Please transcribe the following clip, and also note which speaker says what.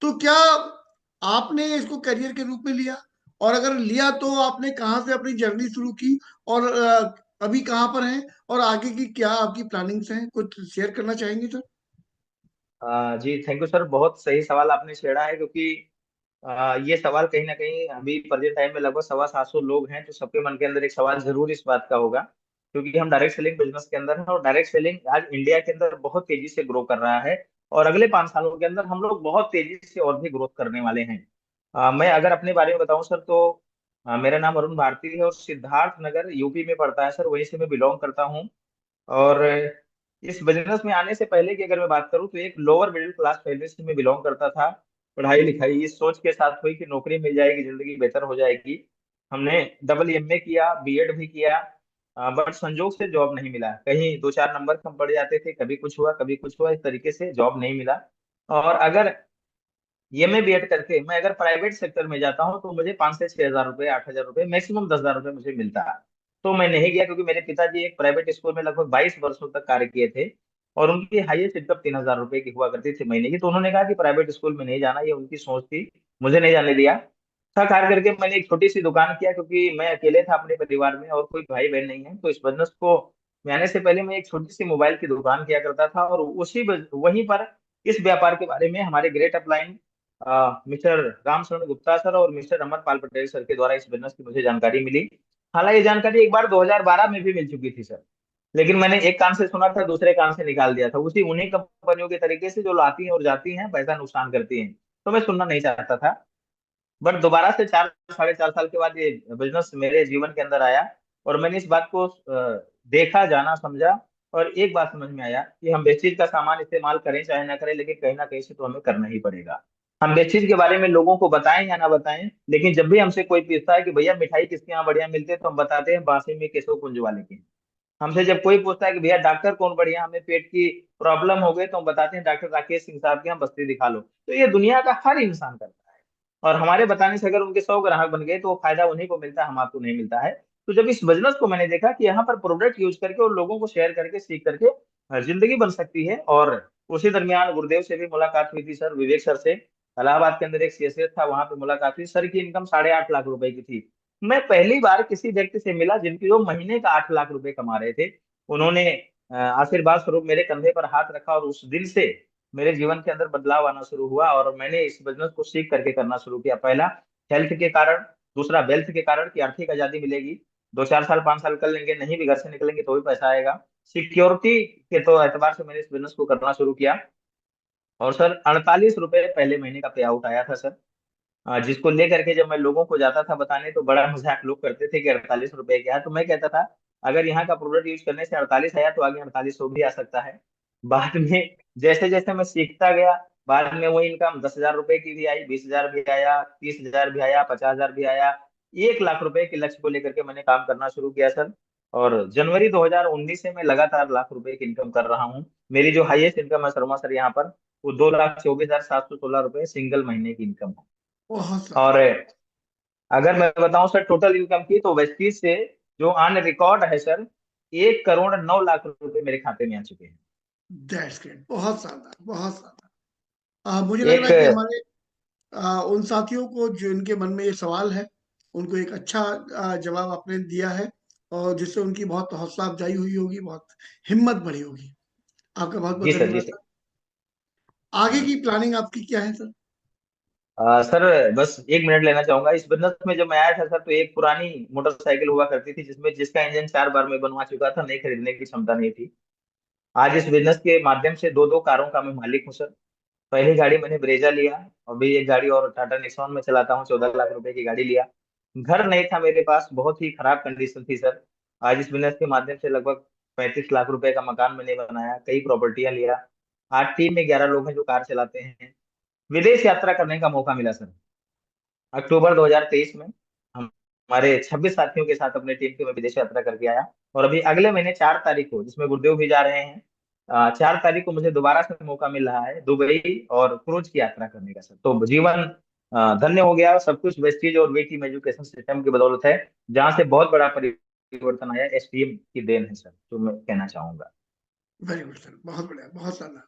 Speaker 1: तो क्या आपने इसको करियर के रूप में लिया? और अगर लिया तो आपने कहाँ से अपनी जर्नी शुरू की? और अभी कहाँ पर हैं? और आगे की क्या आपकी प्लानिंग्स हैं? कुछ शेयर करना चाहेंगे सर?
Speaker 2: जी थैंक यू सर, बहुत सही सवाल आपने छेड़ा है। क्योंकि ये सवाल कहीं ना कहीं अभी प्रेजेंट टाइम में लगभग 750 लोग हैं, तो सबके मन के अंदर एक सवाल जरूर इस बात का होगा। क्योंकि हम डायरेक्ट सेलिंग बिजनेस के अंदर हैं, और डायरेक्ट सेलिंग आज इंडिया के अंदर बहुत तेजी से ग्रो कर रहा है। और अगले 5 सालों के अंदर हम लोग बहुत तेजी से और भी ग्रोथ करने वाले हैं। मैं अगर अपने बारे में बताऊं सर, तो मेरा नाम अरुण भारती है और सिद्धार्थ नगर यूपी में पड़ता है सर, वहीं से मैं बिलोंग करता हूँ। और इस बिजनेस में आने से पहले की अगर मैं बात करूं, तो एक लोअर मिडिल क्लास फैमिली से मैं बिलोंग करता था। पढ़ाई लिखाई इस सोच के साथ हुई कि नौकरी मिल जाएगी, जिंदगी बेहतर हो जाएगी। हमने डबल एमए किया, बीएड भी किया। बट संजोग से जॉब नहीं मिला, कहीं दो चार नंबर कम पड़ जाते थे, कभी कुछ हुआ कभी कुछ हुआ, इस तरीके से जॉब नहीं मिला। और अगर एमए बीएड करके मैं अगर प्राइवेट सेक्टर में जाता हूँ, तो मुझे 5 से 6 हजार रुपये, 8 हजार रुपये, मैक्सिमम 10 हजार रुपये मुझे मिलता है। तो मैं नहीं गया, क्योंकि मेरे पिताजी एक प्राइवेट स्कूल में लगभग 22 वर्षों तक कार्य किए थे। और उनकी हाईएस्ट इनकम 3 हजार रुपये की हुआ करती थी महीने की। तो उन्होंने कहा कि प्राइवेट स्कूल में नहीं जाना, ये उनकी सोच थी, मुझे नहीं जाने दिया। थक हार करके मैंने एक छोटी सी दुकान किया, क्योंकि मैं अकेले था अपने परिवार में और कोई भाई बहन नहीं है। तो इस बिजनेस को में आने से पहले मैं एक छोटी सी मोबाइल की दुकान किया करता था, और वहीं पर इस व्यापार के बारे में हमारे great upline mister Ramcharan Gupta sir और मिस्टर अमरपाल पटेल सर के द्वारा इस बिजनेस की मुझे जानकारी मिली। हालांकि ये जानकारी एक बार 2012 में भी मिल चुकी थी सर, लेकिन मैंने एक कान से सुना था, दूसरे कान से निकाल दिया था। उसी उन्हीं कंपनियों के तरीके से जो लाती हैं और जाती हैं, पैसा नुकसान करती हैं, तो मैं सुनना नहीं चाहता था। बट दोबारा से 4 साढ़े 4 साल के बाद ये बिजनेस मेरे जीवन के अंदर आया, और मैंने इस बात को देखा, जाना, समझा। और एक बात समझ में आया कि हम बेच चीज का सामान इस्तेमाल करें चाहे ना करें, लेकिन कहीं ना कहीं से तो हमें करना ही पड़ेगा। हम बेच चीज के बारे में लोगों को बताएं या ना बताएं, लेकिन जब भी हमसे कोई पूछता है कि भैया मिठाई किसके यहाँ बढ़िया मिलते हैं, तो हम बताते हैं बासी में केशव कुंज वाले के। हमसे जब कोई पूछता है कि भैया डॉक्टर कौन बढ़िया, हमें पेट की प्रॉब्लम हो गई, तो हम बताते हैं डॉक्टर राकेश सिंह साहब के यहाँ बस्ती दिखा लो। तो ये दुनिया का हर इंसान करता है। और हमारे बताने से अगर उनके 100 ग्राहक बन गए, तो वो फायदा उन्हीं को मिलता है, हम आपको नहीं मिलता है। तो जब इस बिजनेस को मैंने देखा कि यहाँ पर प्रोडक्ट यूज करके और लोगों को शेयर करके सीख करके जिंदगी बन सकती है। और उसी दरमियान गुरुदेव से भी मुलाकात हुई थी सर, विवेक सर से। इलाहाबाद के अंदर एक सीएसएस था, वहां पे मुलाकात हुई। सर की इनकम 8.5 लाख रुपए की थी। मैं पहली बार किसी व्यक्ति से मिला जिनकी जो महीने का 8 लाख रुपए कमा रहे थे। उन्होंने आशीर्वाद स्वरूप मेरे कंधे पर हाथ रखा, और उस दिन से मेरे जीवन के अंदर बदलाव आना शुरू हुआ, और मैंने इस बिजनेस को सीख करके करना शुरू किया। पहला हेल्थ के कारण, दूसरा वेल्थ के कारण कि आर्थिक आजादी मिलेगी। 2 4 साल 5 साल कर लेंगे, नहीं भी घर से निकलेंगे तो भी पैसा आएगा। सिक्योरिटी के तो एतबार से मैंने इस बिजनेस को करना शुरू किया। और सर 48 रुपए पहले महीने का पे आउट आया था सर। जिसको लेकर के जब मैं लोगों को जाता था बताने, तो बड़ा मजाक लोग करते थे कि 48 रुपए क्या है। तो मैं कहता था अगर यहाँ का प्रोडक्ट यूज करने से 48 आया, तो आगे 4800 भी आ सकता है। बाद में जैसे जैसे मैं सीखता गया, बाद में वही इनकम 10 हजार रुपए की भी आई, 20 हजार भी आया, 30 हजार भी आया, 50 हजार भी आया। 1 लाख रुपए के लक्ष्य को लेकर के मैंने काम करना शुरू किया सर। और जनवरी 2019 से मैं लगातार लाख रुपए की इनकम कर रहा हूँ। मेरी जो हाईएस्ट इनकम है शर्मा सर यहाँ पर, वो 2,24,716 रुपए सिंगल महीने की इनकम है।
Speaker 1: बहुत
Speaker 2: और
Speaker 1: शानदार।
Speaker 2: अगर मैं बताऊं सर टोटल इनकम की, तो वेस्टीज से जो ऑन रिकॉर्ड है सर, 1,09,00,000 रुपए मेरे खाते में आ चुके हैं।
Speaker 1: That's great. बहुत शानदार, बहुत शानदार। मुझे लग रहा
Speaker 2: एक
Speaker 1: है कि हमारे उन साथियों को जो इनके मन में ये सवाल है, उनको एक अच्छा जवाब आपने दिया है, और जिससे उनकी बहुत हौसला अफजाई हुई होगी, बहुत हिम्मत बढ़ी होगी। आपका बहुत बहुत
Speaker 2: जी सर, जी
Speaker 1: धन्यवाद
Speaker 2: सर।
Speaker 1: सर। आगे की प्लानिंग आपकी क्या है सर?
Speaker 2: सर बस 1 मिनट लेना चाहूंगा। इस बिजनेस में जब मैं आया था सर, तो एक पुरानी मोटरसाइकिल हुआ करती थी, जिसका इंजन 4 बार में बनवा चुका था, नहीं खरीदने की क्षमता नहीं थी। आज इस बिजनेस के माध्यम से दो दो कारों का मैं मालिक हूँ सर। पहली गाड़ी मैंने ब्रेजा लिया, अभी एक गाड़ी और टाटा निक्सॉन में चलाता हूँ, 14 लाख रुपए की गाड़ी लिया। घर नहीं था मेरे पास, बहुत ही खराब कंडीशन थी सर। आज इस बिजनेस के माध्यम से लगभग 35 लाख रुपए का मकान मैंने बनाया, कई प्रॉपर्टियां लिया। आज टीम में 11 लोग हैं जो कार चलाते हैं। विदेश यात्रा करने का मौका मिला सर, अक्टूबर 2023 में। हम हमारे 26 साथियों के साथ अपने टीम के मैं विदेश यात्रा करके आया। और अभी अगले महीने 4 तारीख को, जिसमें गुरुदेव भी जा रहे हैं, 4 तारीख को मुझे दोबारा से मौका मिल रहा है दुबई और क्रूज की यात्रा करने का सर। तो जीवन धन्य हो गया। सब कुछ वेस्टीज और वे टीम एजुकेशन सिस्टम की बदौलत है, जहाँ से बहुत बड़ा परिवर्तन आया। एसटीएम की देन है सर, तो मैं कहना चाहूंगा।
Speaker 1: वेरी गुड सर, बहुत बढ़िया, बहुत शानदार।